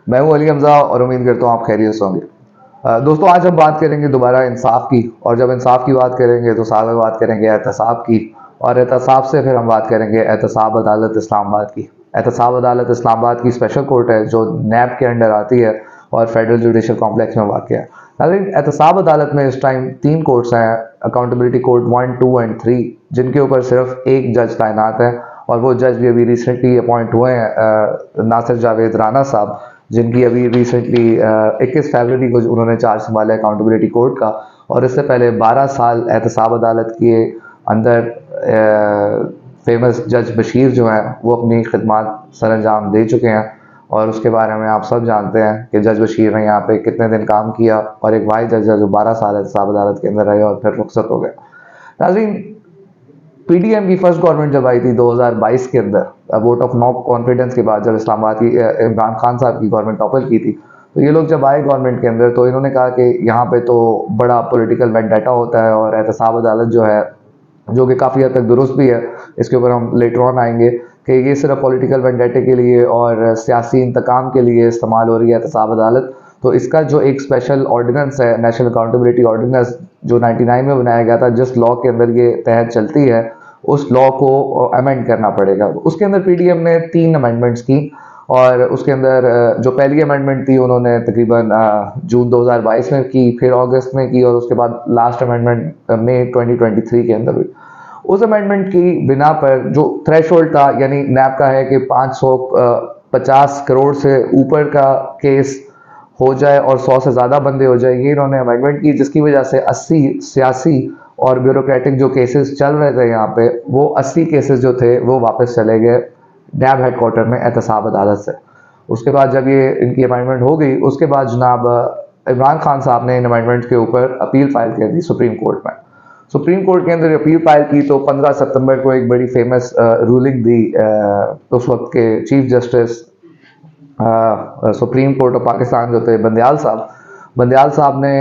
मैं हूं अली हमजा और उम्मीद करता हूं आप खैरियत से होंगे। दोस्तों, आज हम बात करेंगे दोबारा इंसाफ की। और जब इंसाफ की बात करेंगे तो साथ में बात करेंगे एहतसाब की। और एहतसाब से फिर हम बात करेंगे एहतसाब अदालत इस्लामाबाद की। एहतसाब अदालत इस्लामाबाद की स्पेशल कोर्ट है जो नैब के अंडर आती है और फेडरल जुडिशल कॉम्प्लेक्स में वाक़ है। लेकिन एहतसाब अदालत में इस टाइम 3 कोर्ट्स हैं, अकाउंटेबिलिटी कोर्ट 1, 2 एंड 3, जिनके ऊपर सिर्फ एक जज तैनात है। और वो जज भी अभी रिसेंटली अपॉइंट हुए हैं, नासिर जावेद राना साहब, जिनकी अभी रिसेंटली 21 फरवरी को उन्होंने चार्ज संभाला अकाउंटेबिलिटी कोर्ट का। और इससे पहले 12 साल एहतसाब अदालत के अंदर फेमस जज बशीर जो हैं वो अपनी खिदमत सरअंजाम दे चुके हैं। और उसके बारे में आप सब जानते हैं कि जज बशीर ने यहाँ पे कितने दिन काम किया और एक वाहिद जज है जो 12 साल एहतसाब अदालत के अंदर रहे और फिर रुखसत हो गए। नाज़रीन, पीडीएम की फर्स्ट गवर्नमेंट जब आई थी 2022 के अंदर, वोट ऑफ नो कॉन्फिडेंस के बाद, जब इस्लामाबाद की इमरान खान साहब की गवर्नमेंट टॉपल की थी, तो ये लोग जब आए गवर्नमेंट के अंदर तो इन्होंने कहा कि यहाँ पे तो बड़ा पॉलिटिकल वेंडेटा होता है और एहतसाब अदालत जो है, जो कि काफ़ी हद तक दुरुस्त भी है, इसके ऊपर हम लेटर ऑन आएंगे कि ये सिर्फ पॉलिटिकल वेंडेटे के लिए और सियासी इंतकाम के लिए इस्तेमाल हो रही है एहतसाब अदालत। तो इसका जो एक स्पेशल ऑर्डिनेंस है, नेशनल अकाउंटेबिलिटी ऑर्डिनेंस, जो 99 में बनाया गया था, जिस लॉ के अंदर ये तहत चलती है, उस लॉ को अमेंड करना पड़ेगा। उसके अंदर पीडीएम ने 3 अमेंडमेंट्स की। और उसके अंदर जो पहली अमेंडमेंट थी उन्होंने तकरीबन जून 2022 में की, फिर अगस्त में की, और उसके बाद लास्ट अमेंडमेंट मई 2023 के अंदर हुई। उस अमेंडमेंट की बिना पर जो थ्रेशोल्ड था, यानी नैब का है कि 550 करोड़ से ऊपर का केस हो जाए और 100 से ज़्यादा बंदे हो जाए, ये इन्होंने अमेंडमेंट की, जिसकी वजह से 80 सियासी और ब्यूरोक्रेटिक जो केसेस चल रहे थे यहाँ पे, वो 80 केसेस जो थे वो वापस चले गए नैब हेडक्वार्टर में एहतसाब अदालत से। उसके बाद जब ये इनकी अमेंडमेंट हो गई, उसके बाद जनाब इमरान खान साहब ने इन अमेंडमेंट के ऊपर अपील फाइल कर दी सुप्रीम कोर्ट में। सुप्रीम कोर्ट के अंदर अपील फाइल की तो 15 सितंबर को एक बड़ी फेमस रूलिंग दी उस वक्त के chief justice supreme court of Pakistan जो थे बंदयाल साहब ने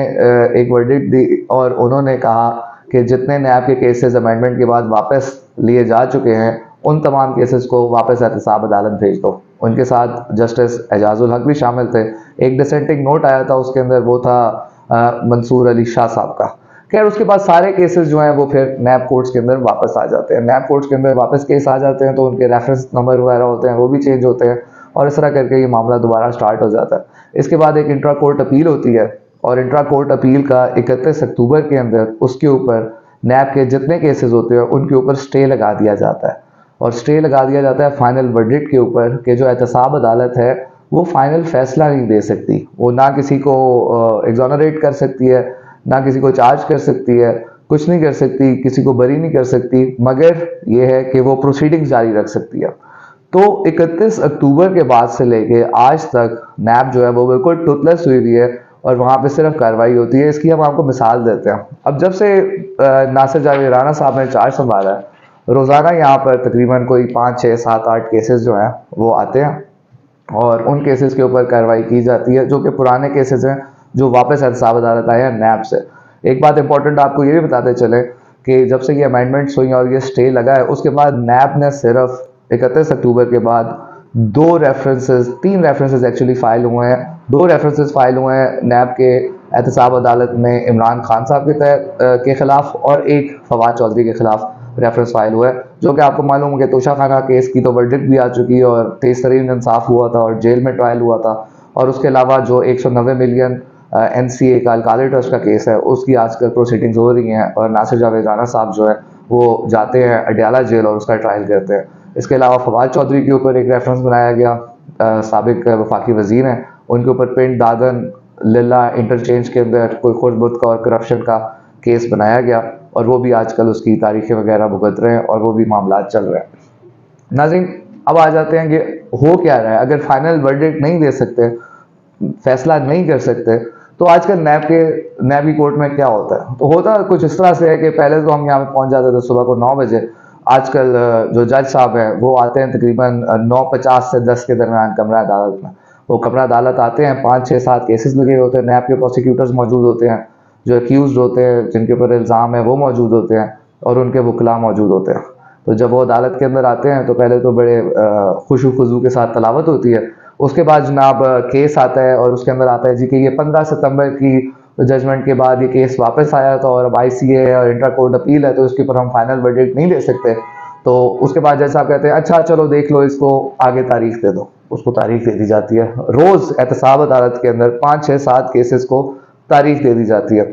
एक वर्डिक्ट दी और उन्होंने कहा कि जितने नैब के केसेस अमेंडमेंट के बाद वापस लिए जा चुके हैं, उन तमाम केसेस को वापस एहतसाब अदालत भेज दो। उनके साथ जस्टिस एजाजुल हक भी शामिल थे। एक डिसेंटिंग नोट आया था, उसके अंदर वो था मंसूर अली शाह साहब का। खैर, उसके बाद सारे केसेस जो हैं वो फिर नैब कोर्ट्स के अंदर वापस आ जाते हैं। नैब कोर्ट्स के अंदर वापस केस आ जाते हैं तो उनके रेफरेंस नंबर वगैरह होते हैं, वो भी चेंज होते हैं, और इस तरह करके ये मामला दोबारा स्टार्ट हो जाता है। इसके बाद एक इंट्रा कोर्ट अपील होती है और इंट्रा कोर्ट अपील का 31 अक्टूबर के अंदर उसके ऊपर नैब के जितने केसेस होते हैं उनके ऊपर स्टे लगा दिया जाता है। और स्टे लगा दिया जाता है फाइनल वर्डिक्ट के ऊपर कि जो एहतसाब अदालत है वो फाइनल फैसला नहीं दे सकती। वो ना किसी को एग्जोनरेट कर सकती है, ना किसी को चार्ज कर सकती है, कुछ नहीं कर सकती, किसी को बरी नहीं कर सकती, मगर ये है कि वो प्रोसीडिंग्स जारी रख सकती है। तो 31 अक्टूबर के बाद से लेके आज तक नैब जो है वो बिल्कुल टूथलेस हुई हुई है और वहाँ पे सिर्फ कार्रवाई होती है। इसकी हम आपको मिसाल देते हैं। अब जब से नासिर जावेद राना साहब ने चार्ज संभाला है, रोज़ाना यहाँ पर तकरीबन कोई 5, 6, 7, 8 केसेस जो हैं वो आते हैं और उन केसेस के ऊपर कार्रवाई की जाती है, जो कि पुराने केसेस हैं जो वापस एहतसाब अदालत आए हैं नैब से। एक बात इंपॉर्टेंट आपको ये भी बताते चले कि जब से ये अमेंडमेंट्स हुई और ये स्टे लगा है, उसके बाद नैब ने सिर्फ 31 अक्टूबर के बाद 3 रेफरेंसेस एक्चुअली फाइल हुए हैं। 2 रेफरेंसेस फाइल हुए हैं नैब के एहतसाब अदालत में इमरान खान साहब के खिलाफ, और एक फवाद चौधरी के खिलाफ रेफरेंस फाइल हुआ है, जो कि आपको मालूम हो कि तोशा खाना केस की तो वर्डिक्ट भी आ चुकी है और तेज तरीन इंसाफ हुआ था और जेल में ट्रायल हुआ था। और उसके अलावा जो 190 मिलियन NCA का अलकाली ट्रस्ट का केस है, उसकी आजकल प्रोसीडिंग्स हो रही हैं और नासिर जावेद राना साहब जो है वो जाते हैं अडयाला जेल और उसका ट्रायल करते हैं। इसके अलावा फवाद चौधरी के ऊपर एक रेफरेंस बनाया गया, साबिक वफाकी वजीर हैं, उनके ऊपर पिंड दादन लिल्ला इंटरचेंज के अंदर कोई खुर्द बुद्ध का और करप्शन का केस बनाया गया और वो भी आजकल उसकी तारीखें वगैरह भुगत रहे हैं और वो भी मामला चल रहे हैं। नाज़रीन, अब आ जाते हैं कि हो क्या रहा है। अगर फाइनल वर्डिक्ट नहीं दे सकते, फैसला नहीं कर सकते, तो आजकल नैब की कोर्ट में क्या होता है? तो होता कुछ इस तरह से है कि पहले तो हम यहाँ पे पहुँच जाते थे सुबह को 9 बजे। आजकल जो जज साहब हैं वो आते हैं तकरीबन 9:50 से 10 के दरमियान कमरा अदालत में। वो कमरा अदालत आते हैं, 5, 6, 7 केसेस लगे होते हैं, नैब के प्रोसिक्यूटर्स मौजूद होते हैं, जो एक्यूज होते हैं जिनके ऊपर इल्ज़ाम है वो मौजूद होते हैं, और उनके वकला मौजूद होते हैं। तो जब वो अदालत के अंदर आते हैं तो पहले तो बड़े खुशू खुजू के साथ तलावत होती है उसके बाद जनाब केस आता है और उसके अंदर आता है जी कि ये 15 सितंबर की जजमेंट के बाद ये केस वापस आया था और अब ICA और इंट्रा कोर्ट अपील है, तो उसके ऊपर हम फाइनल वर्डिक्ट नहीं दे सकते। तो उसके बाद जज साहब कहते हैं अच्छा चलो देख लो इसको, आगे तारीख दे दो। उसको तारीख दे दी जाती है। रोज एहतसाब अदालत के अंदर 5 6 7 केसेस को तारीख दे दी जाती है।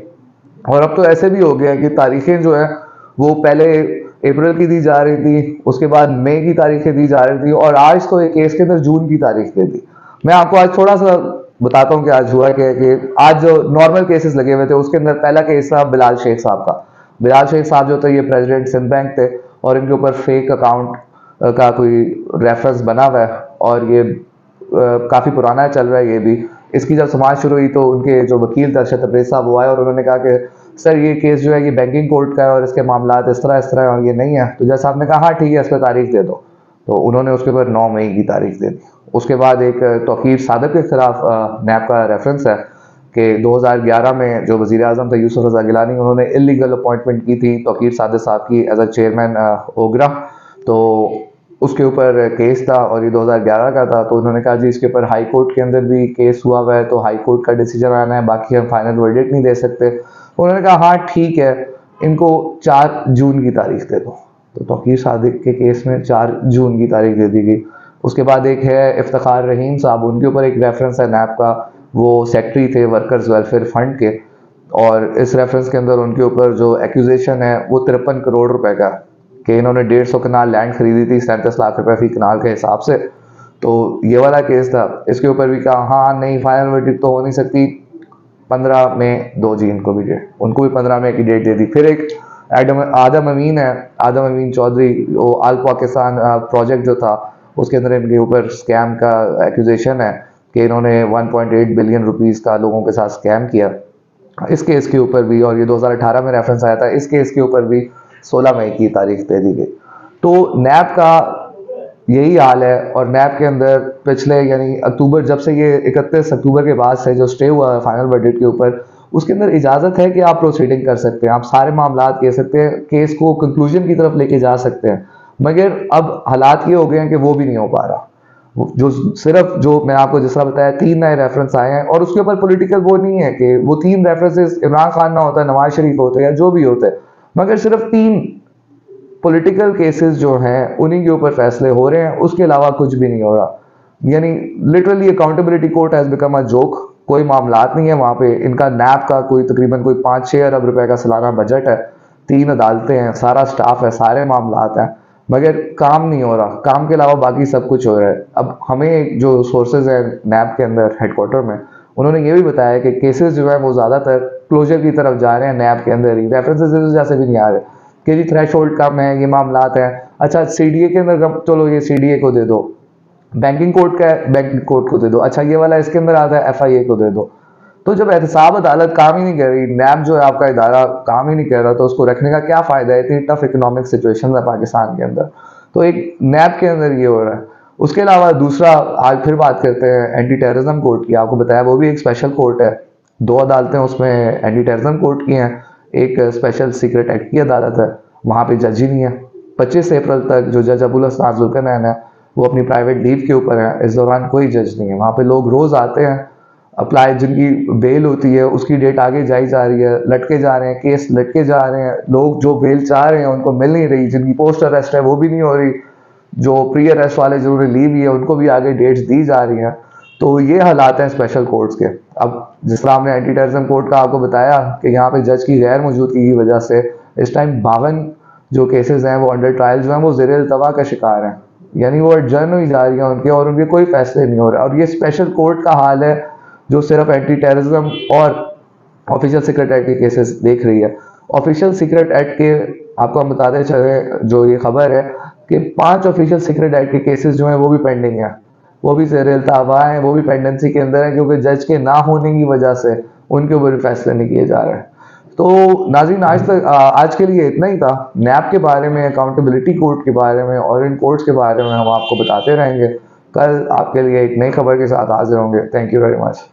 और अब तो ऐसे भी हो गया कि तारीखें जो है वो पहले अप्रैल की दी जा रही थी, उसके बाद मई की तारीखें दी जा रही थी, और आज तो एक केस के अंदर जून की तारीख दे दी। मैं आपको आज थोड़ा सा बताता हूँ कि आज हुआ क्या है कि आज जो नॉर्मल केसेस लगे हुए थे उसके अंदर पहला केस था बिलाल शेख साहब का। बिलाल शेख साहब जो थे ये प्रेसिडेंट सिंध बैंक थे और इनके ऊपर फेक अकाउंट का कोई रेफरेंस बना हुआ है और ये काफ़ी पुराना चल रहा है ये भी। इसकी जब समाज शुरू हुई तो उनके जो वकील थे अरशद तबरेज़ साहब वो आए और उन्होंने कहा कि सर ये केस जो है ये बैंकिंग कोर्ट का है और इसके मामला इस तरह है और ये नहीं है। तो जज साहब ने कहा हाँ ठीक है, इस पर तारीख दे दो। तो उन्होंने उसके ऊपर 9 मई की तारीख दे दी। उसके बाद एक तौकीर सादक के खिलाफ नैब का रेफरेंस है कि 2011 में जो वज़ीर आज़म थे यूसुफ रज़ा गिलानी, उन्होंने इलीगल अपॉइंटमेंट की थी तौकीर सादक साहब की एज अ चेयरमैन ओगरा। तो उसके ऊपर केस था और ये 2011 का था। तो उन्होंने कहा जी इसके ऊपर हाई कोर्ट के अंदर भी केस हुआ हुआ है, तो हाई कोर्ट का डिसीजन आना है, बाकी हम फाइनल वर्डिक्ट नहीं दे सकते। उन्होंने कहा हाँ ठीक है, इनको 4 जून की तारीख दे दो। तो तौकीर सादिक के केस में 4 जून की तारीख दे दी गई। उसके बाद एक है इफ्तिखार रहीम साहब, उनके ऊपर एक रेफरेंस है नैब का, वो सेक्रेटरी थे वर्कर्स वेलफेयर फंड के, और इस रेफरेंस के अंदर उनके ऊपर जो एक्यूजेशन है वो 53 करोड़ रुपए का, कि इन्होंने 150 कनाल लैंड खरीदी थी 37 लाख रुपए फी कनाल के हिसाब से। तो ये वाला केस था। इसके ऊपर भी कहा हाँ नहीं फाइनल वर्डिक्ट तो हो नहीं सकती, 15 में 2 जी इनको भी डेट, उनको भी 15 मई की डेट दे दी। फिर एक आदम अमीन है, आदम अमीन चौधरी, वो आल पाकिस्तान प्रोजेक्ट जो था उसके अंदर इनके ऊपर स्कैम का एक्यूजेशन है कि इन्होंने 1.8 बिलियन रुपीस का लोगों के साथ स्कैम किया। इस केस के ऊपर भी, और ये 2018 में रेफरेंस आया था, इस केस के ऊपर भी 16 मई की तारीख दे दी गई। तो नैब का यही हाल है। और नैब के अंदर पिछले यानी अक्टूबर, जब से ये 31 अक्टूबर के बाद से जो स्टे हुआ है फाइनल वर्डिक्ट के ऊपर, उसके अंदर इजाज़त है कि आप प्रोसीडिंग कर सकते हैं, आप सारे मामला कह सकते हैं, केस को कंक्लूजन की तरफ लेके जा सकते हैं। मगर अब हालात ये हो गए हैं कि वो भी नहीं हो पा रहा। जो सिर्फ जो मैं आपको जिस तरह बताया 3 नए रेफरेंस आए हैं, और उसके ऊपर पॉलिटिकल वो नहीं है कि वो 3 रेफरेंसेस इमरान खान ना होता, नवाज शरीफ होते या जो भी होते, मगर सिर्फ 3 पॉलिटिकल केसेस जो हैं उन्हीं के ऊपर फैसले हो रहे हैं, उसके अलावा कुछ भी नहीं हो रहा। यानी literally accountability court has become a joke. कोई मामलात नहीं है वहाँ पे। इनका नैब का कोई तकरीबन कोई 5-6 अरब रुपए का सालाना बजट है, 3 अदालतें हैं, सारा स्टाफ है, सारे मामलात हैं, मगर काम नहीं हो रहा। काम के अलावा बाकी सब कुछ हो रहा है। अब हमें जो सोर्सेज हैं नैब के अंदर हेडक्वार्टर में, उन्होंने ये भी बताया कि केसेस जो है वो ज़्यादातर क्लोजर की तरफ जा रहे हैं नैब के अंदर ही, रेफरेंसेज जैसे भी नहीं आ रहे कि जी थ्रेश होल्ड कम है, ये मामलात हैं। अच्छा CDA के अंदर चलो ये CDA को दे दो, बैंकिंग कोर्ट का है बैंकिंग कोर्ट को दे दो, अच्छा ये वाला इसके अंदर आता है FIA को दे दो। तो जब एहतसाब अदालत काम ही नहीं कर रही, नैब जो है आपका इदारा काम ही नहीं कर रहा, तो उसको रखने का क्या फ़ायदा है? इतनी टफ इकोनॉमिक सिचुएशन है पाकिस्तान के अंदर, तो एक नैब के अंदर ये हो रहा है। उसके अलावा दूसरा, आज फिर बात करते हैं एंटी टेररिज्म कोर्ट की। आपको बताया वो भी एक स्पेशल कोर्ट है, 2 अदालतें उसमें एंटी टेररिज्म कोर्ट की हैं, एक स्पेशल सीक्रेट एक्ट की अदालत है, वहाँ पे जज ही नहीं है। 25 अप्रैल तक जो जज अबुल हसन जुल्करनैन है वो अपनी प्राइवेट लीव के ऊपर है, इस दौरान कोई जज नहीं है वहाँ पे। लोग रोज़ आते हैं, अप्लाई जिनकी बेल होती है उसकी डेट आगे जाई जा रही है, लटके जा रहे हैं, केस लटके जा रहे हैं, लोग जो बेल चाह रहे हैं उनको मिल नहीं रही, जिनकी पोस्ट अरेस्ट है वो भी नहीं हो रही, जो प्री अरेस्ट वाले जिन्होंने लीव है उनको भी आगे डेट्स दी जा रही हैं। तो ये हालात हैं स्पेशल कोर्ट्स के। अब जिस तरह हमने एंटी टेररिज्म कोर्ट का आपको बताया कि यहाँ पे जज की गैर मौजूदगी की वजह से इस टाइम 52 जो केसेस हैं वो अंडर ट्रायल जो हैं वो ज़ेर इल्तवा का शिकार हैं, यानी वो एडजर्न हुई जा रही हैं उनके, और उनके कोई फैसले नहीं हो रहे। और ये स्पेशल कोर्ट का हाल है जो सिर्फ एंटी टेररिज्म और ऑफिशियल सीक्रेट एक्ट के केसेस देख रही है। ऑफिशियल सीक्रेट एक्ट के आपको हम बताते चले, जो ये खबर है कि 5 ऑफिशियल सीक्रेट एक्ट के केसेस जो हैं वो भी पेंडिंग हैं, वो भी ज़ेर इल्तवा हैं, वो भी पेंडेंसी के अंदर है, क्योंकि जज के ना होने की वजह से उनके ऊपर फैसले नहीं किए जा रहे हैं। तो नाज़रीन, आज के लिए इतना ही था। नैब के बारे में, अकाउंटेबिलिटी कोर्ट के बारे में और इन कोर्ट्स के बारे में हम आपको बताते रहेंगे। कल आपके लिए एक नई खबर के साथ हाजिर होंगे। Thank you very much.